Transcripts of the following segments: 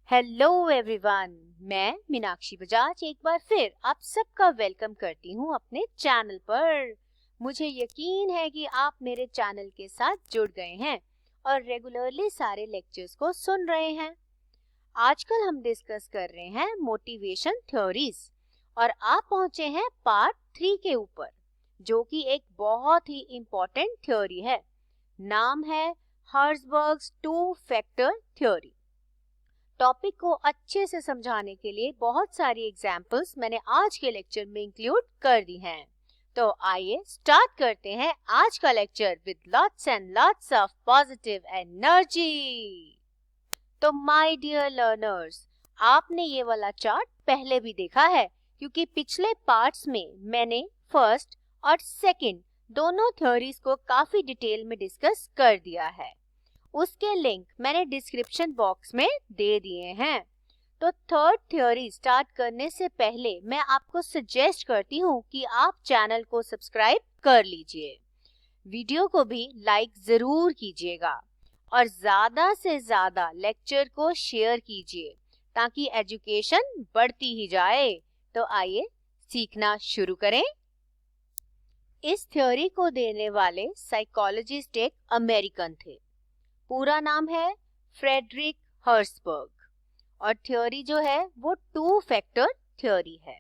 Hello everyone, मैं मीनाक्षी बजाज एक बार फिर आप सबका वेलकम करती हूँ अपने चैनल पर। मुझे यकीन है कि आप मेरे चैनल के साथ जुड़ गए हैं और रेगुलरली सारे लेक्चर्स को सुन रहे हैं। आजकल हम डिस्कस कर रहे हैं मोटिवेशन थ्योरीज और आप पहुंचे हैं पार्ट 3 के ऊपर, जो कि एक बहुत ही इम्पोर्टेंट थ्योरी है। नाम है हर्ट्जबर्ग्स 2 फैक्टर थ्योरी। टॉपिक को अच्छे से समझाने के लिए बहुत सारी एग्जाम्पल्स मैंने आज के लेक्चर में इंक्लूड कर दी हैं। तो आइए स्टार्ट करते हैं आज का lecture with lots and lots of positive energy. तो माय डियर लर्नर्स, आपने ये वाला चार्ट पहले भी देखा है, क्योंकि पिछले पार्ट्स में मैंने फर्स्ट और सेकंड दोनों थ्योरीज को काफी डिटेल में डिस्कस कर दिया है। उसके लिंक मैंने डिस्क्रिप्शन बॉक्स में दे दिए हैं। तो थर्ड थ्योरी स्टार्ट करने से पहले मैं आपको सजेस्ट करती हूँ कि आप चैनल को सब्सक्राइब कर लीजिए, वीडियो को भी लाइक जरूर कीजिएगा और ज्यादा से ज्यादा लेक्चर को शेयर कीजिए ताकि एजुकेशन बढ़ती ही जाए। तो आइए सीखना शुरू करें। इस थ्योरी को देने वाले साइकोलॉजिस्ट एक अमेरिकन थे। पूरा नाम है फ्रेडरिक हर्ट्जबर्ग और थ्योरी जो है वो 2 फैक्टर थ्योरी है।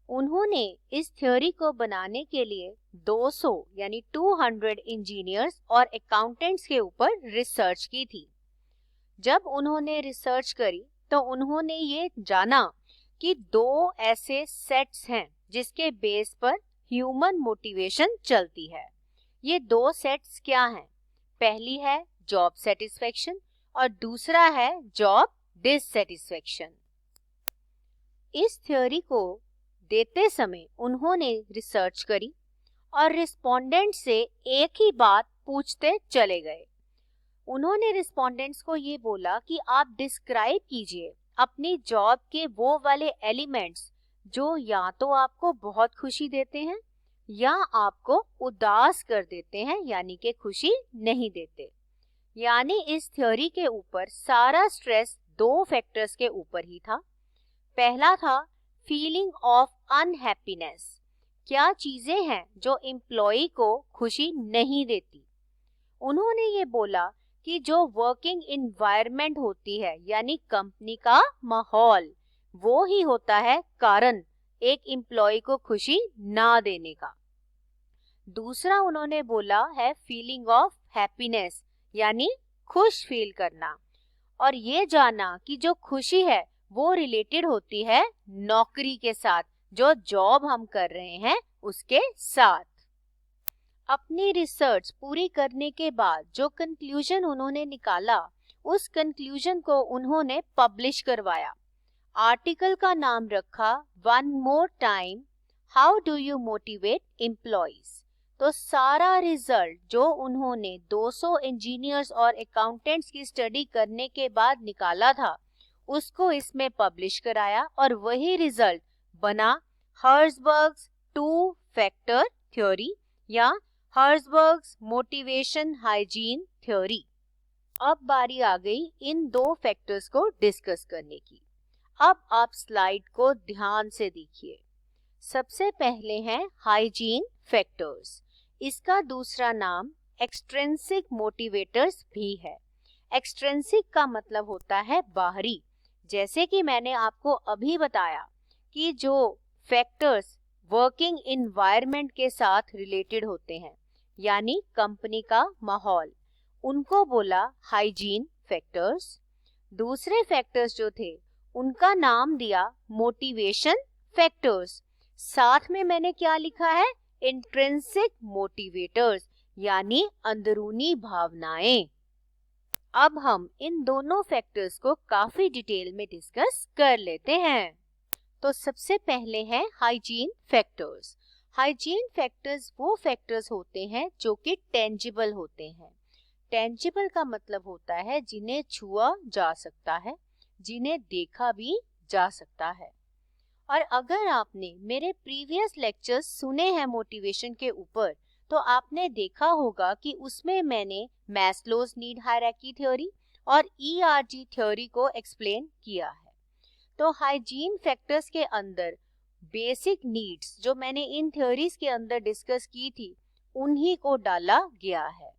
उन्होंने इस थ्योरी को बनाने के लिए 200 यानी 200 इंजीनियर्स और अकाउंटेंट्स के ऊपर रिसर्च की थी। जब उन्होंने रिसर्च करी तो उन्होंने ये जाना कि 2 ऐसे सेट्स हैं जिसके बेस पर ह्यूमन मोटिवेशन चलती है। ये 2 सेट्स क्या हैं? पहली है जॉब सेटिस्फेक्शन और दूसरा है जॉब डिससेटिस्फेक्शन। इस थ्योरी को देते समय उन्होंने रिसर्च करी और रिस्पोंडेंट से एक ही बात पूछते चले गए। उन्होंने रिस्पोंडेंट्स को ये बोला कि आप डिस्क्राइब कीजिए अपनी जॉब के वो वाले एलिमेंट्स जो या तो आपको बहुत खुशी देते हैं या आपको उदास कर देते हैं, यानी कि खुशी नहीं देते। यानी इस थ्योरी के ऊपर सारा स्ट्रेस 2 फैक्टर्स के ऊपर ही था। पहला था फीलिंग ऑफ अनहैप्पीनेस। क्या चीजें हैं जो एम्प्लॉय को खुशी नहीं देती? उन्होंने ये बोला कि जो वर्किंग इन्वायरमेंट होती है यानी कंपनी का माहौल, वो ही होता है कारण एक एम्प्लॉय को खुशी ना देने का। दूसरा उन्होंने बोला है फीलिंग ऑफ हैप्पीनेस, यानी खुश फील करना, और ये जाना कि जो खुशी है वो रिलेटेड होती है नौकरी के साथ, जो जॉब हम कर रहे हैं उसके साथ। अपनी रिसर्च पूरी करने के बाद जो कंक्लूजन उन्होंने निकाला, उस कंक्लूजन को उन्होंने पब्लिश करवाया। आर्टिकल का नाम रखा one more time, how do you motivate employees. तो सारा रिजल्ट जो उन्होंने 200 इंजीनियर्स और अकाउंटेंट्स की स्टडी करने के बाद निकाला था, उसको इसमें पब्लिश कराया और वही रिजल्ट बना हर्ट्जबर्ग्स 2 फैक्टर थ्योरी या हर्ट्जबर्ग्स मोटिवेशन हाइजीन थ्योरी। अब बारी आ गई इन 2 फैक्टर्स को डिस्कस करने की। अब आप स्लाइड को ध्यान से देखिए। सबसे पहले हैं हाइजीन फैक्टर्स। इसका दूसरा नाम एक्सट्रिंसिक मोटिवेटर्स भी है। एक्सट्रिंसिक का मतलब होता है बाहरी, जैसे कि मैंने आपको अभी बताया कि जो फैक्टर्स वर्किंग इन्वायरमेंट के साथ रिलेटेड होते हैं यानी कंपनी का माहौल, उनको बोला हाइजीन फैक्टर्स। दूसरे फैक्टर्स जो थे उनका नाम दिया मोटिवेशन फैक्टर्स। साथ में मैंने क्या लिखा है? इंट्रिंसिक मोटिवेटर्स, यानी अंदरूनी भावनाएं। अब हम इन दोनों फैक्टर्स को काफी डिटेल में डिस्कस कर लेते हैं। तो सबसे पहले हैं हाइजीन फैक्टर्स। हाइजीन फैक्टर्स वो फैक्टर्स होते हैं जो कि टेंजिबल होते हैं। टेंजिबल का मतलब होता है जिन्हें छुआ जा सकता है, जिन्हें देखा भी जा सकता है। और अगर आपने मेरे प्रीवियस लेक्चर्स सुने हैं मोटिवेशन के ऊपर, तो आपने देखा होगा कि उसमें मैंने मैस्लोज नीड हायरार्की थ्योरी और ERG थ्योरी को एक्सप्लेन किया है। तो हाइजीन फैक्टर्स के अंदर बेसिक नीड्स जो मैंने इन थ्योरीज के अंदर डिस्कस की थी उन्हीं को डाला गया है।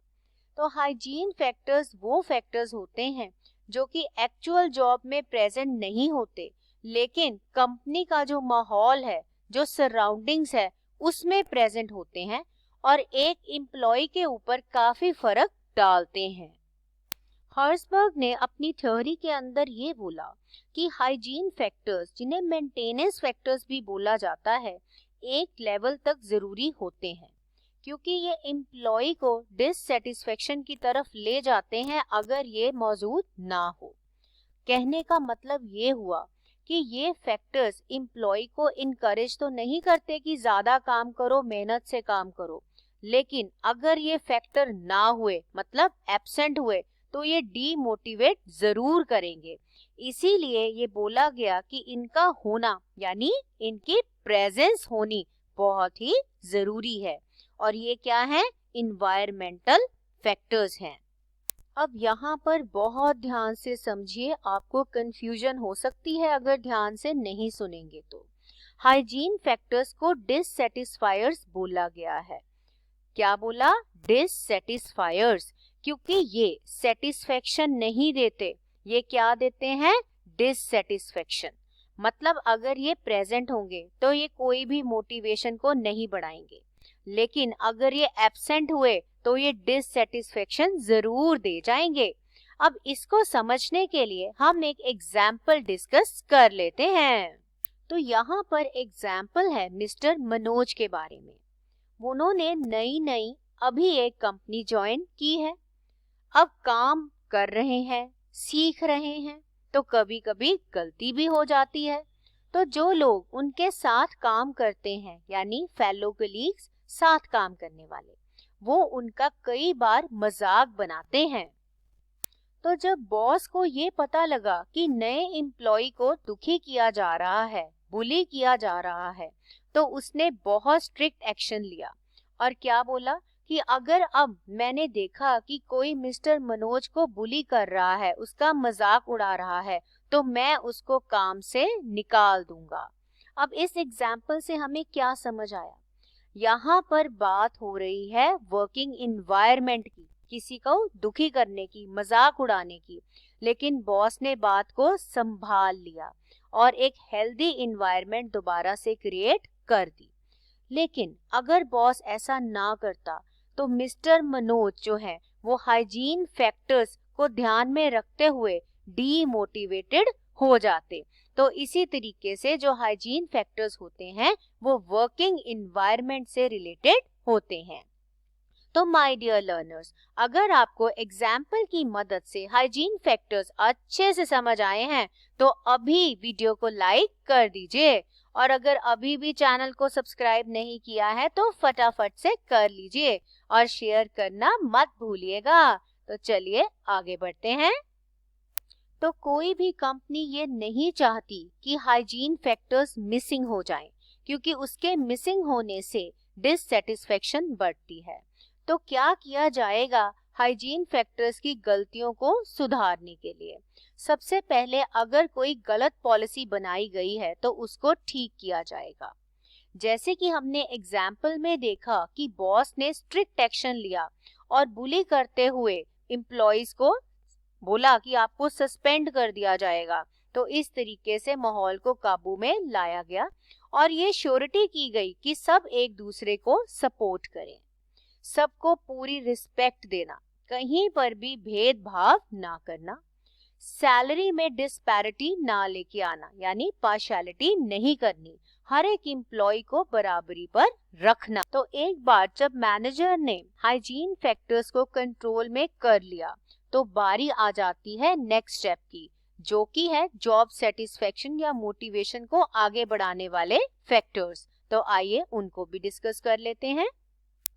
तो हाइजीन फैक्टर्स वो फैक्टर्स होते हैं जो कि एक्चुअल जॉब में प्रेजेंट नहीं होते, लेकिन कंपनी का जो माहौल है, जो सराउंडिंग्स है, उसमें प्रेजेंट होते हैं और एक एम्प्लॉय के ऊपर काफी फर्क डालते हैं। हर्सबर्ग ने अपनी थ्योरी के अंदर ये बोला कि हाइजीन फैक्टर्स, जिन्हें मेंटेनेंस फैक्टर्स भी बोला जाता है, एक लेवल तक जरूरी होते हैं क्योंकि ये एम्प्लॉय को डिससेटिस्फेक्शन की तरफ ले जाते हैं अगर ये मौजूद ना हो। कहने का मतलब ये हुआ कि ये फैक्टर्स एम्प्लॉय को इनकरेज तो नहीं करते कि ज्यादा काम करो, मेहनत से काम करो, लेकिन अगर ये फैक्टर ना हुए, मतलब एब्सेंट हुए, तो ये डीमोटिवेट जरूर करेंगे। इसीलिए ये बोला गया कि इनका होना यानी इनकी प्रेजेंस होनी बहुत ही जरूरी है। और ये क्या है? इन्वायरमेंटल फैक्टर्स हैं। अब यहाँ पर बहुत ध्यान से समझिए, आपको कंफ्यूजन हो सकती है अगर ध्यान से नहीं सुनेंगे तो। हाइजीन फैक्टर्स को डिससेटिस्फायर्स बोला गया है। क्या बोला? डिससेटिस्फायर्स, क्योंकि ये सेटिस्फेक्शन नहीं देते। ये क्या देते हैं? डिससेटिस्फेक्शन। मतलब अगर ये प्रेजेंट होंगे तो ये कोई भी मोटिवेशन को नहीं बढ़ाएंगे, लेकिन अगर ये एब्सेंट हुए तो ये डिससेटिस्फेक्शन जरूर दे जाएंगे। अब इसको समझने के लिए हम एक एग्जाम्पल डिस्कस कर लेते हैं। तो यहाँ पर एग्जाम्पल है मिस्टर मनोज के बारे में। उन्होंने नई अभी एक कंपनी ज्वाइन की है। अब काम कर रहे हैं, सीख रहे हैं, तो कभी कभी गलती भी हो जाती है। तो जो लोग उनके साथ काम करते हैं यानी फेलो कलीग्स, साथ काम करने वाले, वो उनका कई बार मजाक बनाते हैं। तो जब बॉस को ये पता लगा कि नए एम्प्लॉय को दुखी किया जा रहा है, बुली किया जा रहा है, तो उसने बहुत स्ट्रिक्ट एक्शन लिया और क्या बोला कि अगर अब मैंने देखा कि कोई मिस्टर मनोज को बुली कर रहा है, उसका मजाक उड़ा रहा है, तो मैं उसको काम से निकाल दूंगा। अब इस एग्जाम्पल से हमें क्या समझ आया? यहाँ पर बात हो रही है वर्किंग इन्वायरमेंट की, किसी को दुखी करने की, मजाक उड़ाने की, लेकिन बॉस ने बात को संभाल लिया और एक हेल्दी इन्वायरमेंट दोबारा से क्रिएट कर दी। लेकिन अगर बॉस ऐसा ना करता तो मिस्टर मनोज जो है वो हाइजीन फैक्टर्स को ध्यान में रखते हुए डीमोटिवेटेड हो जाते। तो इसी तरीके से जो हाइजीन फैक्टर्स होते हैं वो वर्किंग इन्वायरमेंट से रिलेटेड होते हैं। तो माय डियर लर्नर्स, अगर आपको एग्जाम्पल की मदद से हाइजीन फैक्टर्स अच्छे से समझ आए हैं तो अभी वीडियो को लाइक कर दीजिए, और अगर अभी भी चैनल को सब्सक्राइब नहीं किया है तो फटाफट से कर लीजिए और शेयर करना मत भूलिएगा। तो चलिए आगे बढ़ते हैं। तो कोई भी कंपनी ये नहीं चाहती कि हाइजीन फैक्टर्स मिसिंग हो जाएं, क्योंकि उसके मिसिंग होने से डिससेटिस्फेक्शन बढ़ती है। तो क्या किया जाएगा हाइजीन फैक्टर्स की गलतियों को सुधारने के लिए? सबसे पहले अगर कोई गलत पॉलिसी बनाई गई है तो उसको ठीक किया जाएगा। जैसे कि हमने एग्जाम्पल में देखा कि बॉस ने स्ट्रिक्ट एक्शन लिया और बुली करते हुए एम्प्लॉइज को बोला कि आपको सस्पेंड कर दिया जाएगा। तो इस तरीके से माहौल को काबू में लाया गया और ये श्योरिटी की गई कि सब एक दूसरे को सपोर्ट करें, सबको पूरी रिस्पेक्ट देना, कहीं पर भी भेदभाव ना करना, सैलरी में डिस्पैरिटी ना लेके आना यानी पार्शियलिटी नहीं करनी, हर एक एम्प्लॉय को बराबरी पर रखना। तो एक बार जब मैनेजर ने हाइजीन फैक्टर्स को कंट्रोल में कर लिया तो बारी आ जाती है नेक्स्ट स्टेप की, जो कि है जॉब सेटिस्फेक्शन या मोटिवेशन को आगे बढ़ाने वाले फैक्टर्स। तो आइए उनको भी डिस्कस कर लेते हैं।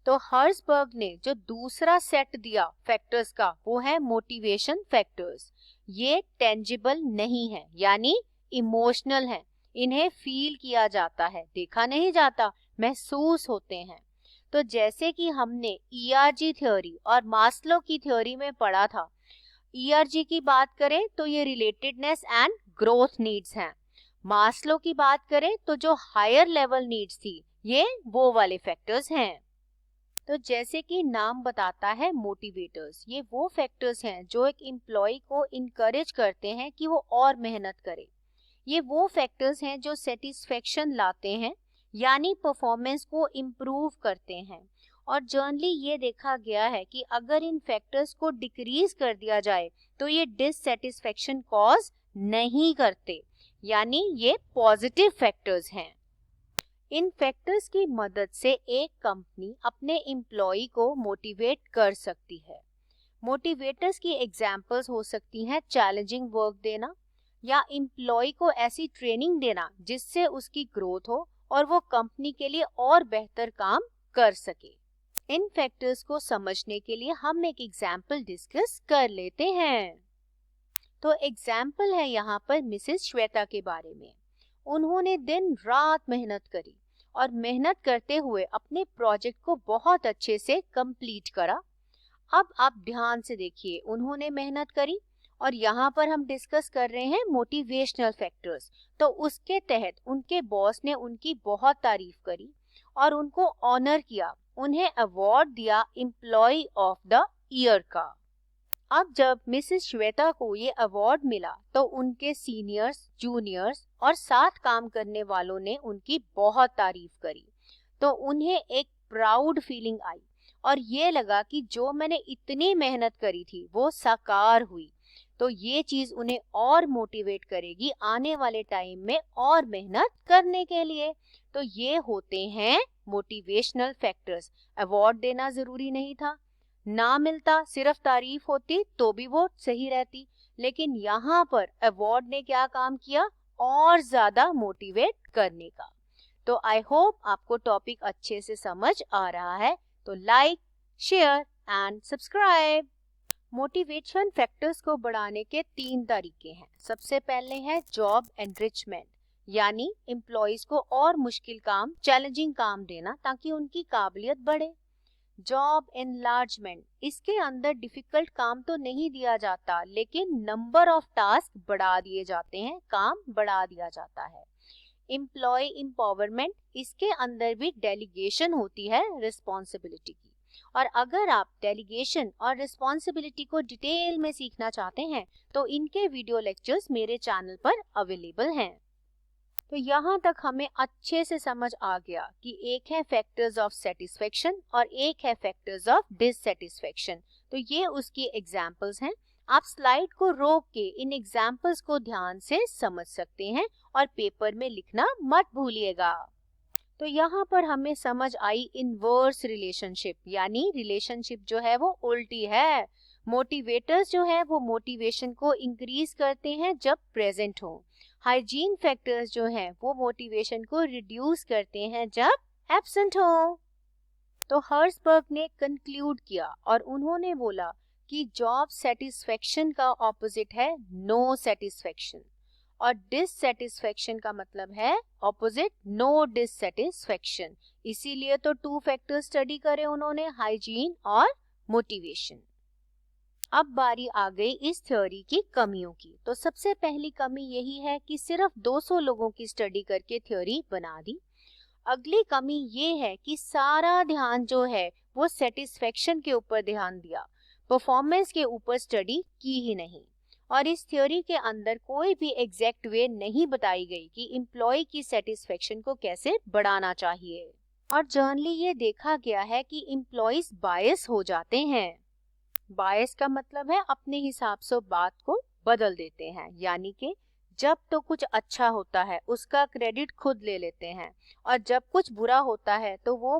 तो हर्सबर्ग ने जो दूसरा सेट दिया फैक्टर्स का वो है मोटिवेशन फैक्टर्स। ये टेंजिबल नहीं है यानी इमोशनल है, इन्हें फील किया जाता है, देखा नहीं जाता, महसूस होते हैं। तो जैसे कि हमने ERG थ्योरी और मास्लो की थ्योरी में पढ़ा था, ERG की बात करें तो ये रिलेटेडनेस एंड ग्रोथ नीड्स हैं। मास्लो की बात करें तो जो हायर लेवल नीड्स थी, ये वो वाले फैक्टर्स हैं। तो जैसे कि नाम बताता है मोटिवेटर्स, ये वो फैक्टर्स हैं जो एक एम्प्लॉय को इनकरेज करते हैं कि वो और मेहनत करे। ये वो फैक्टर्स हैं जो सेटिस्फेक्शन लाते हैं, यानी परफॉर्मेंस को इम्प्रूव करते हैं। और जनरली ये देखा गया है कि अगर इन फैक्टर्स को डिक्रीज कर दिया जाए तो ये डिससेटिस्फेक्शन कॉज नहीं करते, यानी ये पॉजिटिव फैक्टर्स हैं। इन फैक्टर्स की मदद से एक कंपनी अपने एम्प्लॉय को मोटिवेट कर सकती है। मोटिवेटर्स की एग्जांपल्स हो सकती हैं चैलेंजिंग वर्क देना या एम्प्लॉय को ऐसी ट्रेनिंग देना जिससे उसकी ग्रोथ हो और वो कंपनी के लिए और बेहतर काम कर सके। इन फैक्टर्स को समझने के लिए हम एक एग्जांपल डिस्कस कर लेते हैं। तो एग्जांपल है यहाँ पर मिसेस श्वेता के बारे में। उन्होंने दिन रात मेहनत करी और मेहनत करते हुए अपने प्रोजेक्ट को बहुत अच्छे से कंप्लीट करा। अब आप ध्यान से देखिए, उन्होंने मेहनत करी और यहाँ पर हम डिस्कस कर रहे हैं मोटिवेशनल फैक्टर्स। तो उसके तहत उनके बॉस ने उनकी बहुत तारीफ करी और उनको ऑनर किया, उन्हें अवार्ड दिया एम्प्लॉय ऑफ द ईयर का। अब जब मिसेस श्वेता को ये अवार्ड मिला तो उनके सीनियर्स, जूनियर्स और साथ काम करने वालों ने उनकी बहुत तारीफ करी। तो उन्हें एक प्राउड फीलिंग आई और ये लगा कि जो मैंने इतनी मेहनत करी थी वो साकार हुई। तो ये चीज उन्हें और मोटिवेट करेगी आने वाले टाइम में और मेहनत करने के लिए। तो ये होते हैं मोटिवेशनल फैक्टर्स। अवार्ड देना जरूरी नहीं था, ना मिलता, सिर्फ तारीफ होती तो भी वो सही रहती, लेकिन यहाँ पर अवार्ड ने क्या काम किया, और ज्यादा मोटिवेट करने का। तो आई होप आपको टॉपिक अच्छे से समझ आ रहा है। तो like, share and subscribe. Motivation factors को बढ़ाने के 3 तरीके हैं। सबसे पहले है जॉब एनरिचमेंट, यानी एम्प्लॉइज को और मुश्किल काम, चैलेंजिंग काम देना ताकि उनकी काबिलियत बढ़े। जॉब एनलार्जमेंट, इसके अंदर डिफिकल्ट काम तो नहीं दिया जाता लेकिन नंबर ऑफ टास्क बढ़ा दिए जाते हैं, काम बढ़ा दिया जाता है। एम्प्लॉय एम्पावरमेंट, इसके अंदर भी डेलीगेशन होती है रिस्पॉन्सिबिलिटी की। और अगर आप डेलीगेशन और रिस्पॉन्सिबिलिटी को डिटेल में सीखना चाहते हैं तो इनके वीडियो लेक्चर्स मेरे चैनल पर अवेलेबल हैं। तो यहाँ तक हमें अच्छे से समझ आ गया कि एक है फैक्टर्स ऑफ सेटिस्फेक्शन और एक है फैक्टर्स ऑफ डिससेटिस्फेक्शन। तो ये उसकी एग्जांपल्स हैं। आप स्लाइड को रोक के इन एग्जांपल्स को ध्यान से समझ सकते हैं और पेपर में लिखना मत भूलिएगा। तो यहाँ पर हमें समझ आई इनवर्स रिलेशनशिप, यानी रिलेशनशिप जो है वो उल्टी है। मोटिवेटर्स जो है वो मोटिवेशन को इंक्रीज करते हैं जब प्रेजेंट हो। हाइजीन फैक्टर्स जो हैं वो मोटिवेशन को रिड्यूस करते हैं जब एब्सेंट हो। तो हर्सबर्ग ने कंक्लूड किया और उन्होंने बोला कि जॉब सेटिस्फेक्शन का ऑपोजिट है नो सेटिस्फेक्शन और डिससेटिस्फेक्शन का मतलब है ऑपोजिट नो डिससेटिस्फेक्शन। इसीलिए तो 2 फैक्टर्स स्टडी करे उन्होंने, हाइजीन और मोटिवेशन। अब बारी आ गई इस थ्योरी की कमियों की। तो सबसे पहली कमी यही है कि सिर्फ 200 लोगों की स्टडी करके थ्योरी बना दी। अगली कमी ये है कि सारा ध्यान जो है वो सेटिस्फेक्शन के ऊपर ध्यान दिया, परफॉर्मेंस के ऊपर स्टडी की ही नहीं। और इस थ्योरी के अंदर कोई भी एग्जैक्ट वे नहीं बताई गई कि एम्प्लॉय की सेटिस्फेक्शन को कैसे बढ़ाना चाहिए। और जनरली ये देखा गया है कि एम्प्लॉयज बायस हो जाते हैं। बायस का मतलब है अपने हिसाब से बात को बदल देते हैं, यानी कि जब तो कुछ अच्छा होता है उसका क्रेडिट खुद ले लेते हैं और जब कुछ बुरा होता है तो वो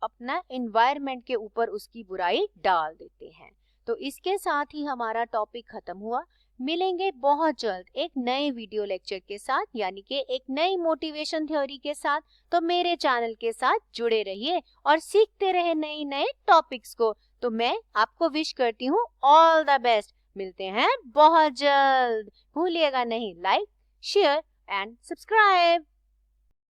अपना एनवायरनमेंट के ऊपर उसकी बुराई डाल देते हैं। तो इसके साथ ही हमारा टॉपिक खत्म हुआ। मिलेंगे बहुत जल्द एक नए वीडियो लेक्चर के साथ, यानी कि एक नई मोटिवेशन थ्योरी के साथ। तो मेरे चैनल के साथ जुड़े रहिए और सीखते रहे नए नए टॉपिक्स को। तो मैं आपको विश करती हूँ ऑल द बेस्ट। मिलते हैं बहुत जल्द। भूलिएगा नहीं, लाइक, शेयर एंड सब्सक्राइब।